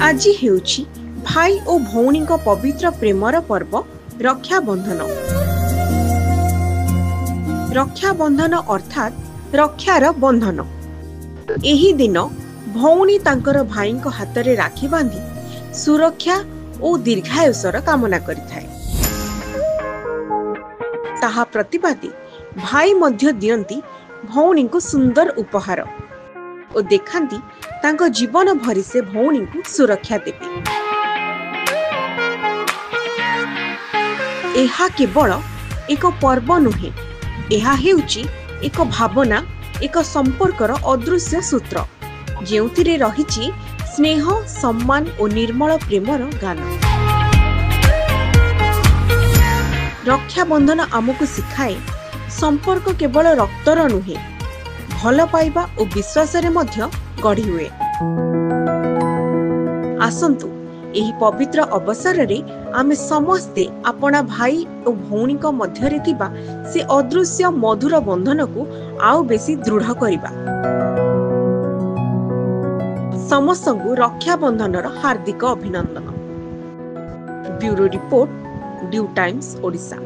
आज हेउछि भाई और भौणी पवित्र प्रेमर पर्व रक्षाबंधन। रक्षाबंधन अर्थात रक्षार बंधन। एही दिन भौणी तांकर भाई हाथ में राखी बांधी सुरक्षा और दीर्घायुषर कामना करिथाए। ताहा प्रतिपादी भाई मध्य दियंती भौणी को सुंदर उपहार और देखांती तांको जीवन भरी से भौणी को सुरक्षा देबे। एहा केवल एक पर्व नुहे, एहा हेउची एक भावना, एक संपर्कर अदृश्य सूत्र जेउथिरे रहिछि स्नेह, सम्मान और निर्मल प्रेमर गान। रक्षाबंधन आमको शिखाए संपर्क केवल रक्तर नुहे, भल पाइबा और विश्वास रे मध्य गढ़ी हुए। आसंतु एही पवित्र अवसर रे आमे समस्ते अपना भाई और भौणी मध्य रे थिबा से अदृश्य मधुर बंधन को आउ बेसी दृढ़ करिबा। समस्तଙ୍କୁ रक्षाबंधनर हार्दिक अभिनंदन। Bureau report, due times Odisha.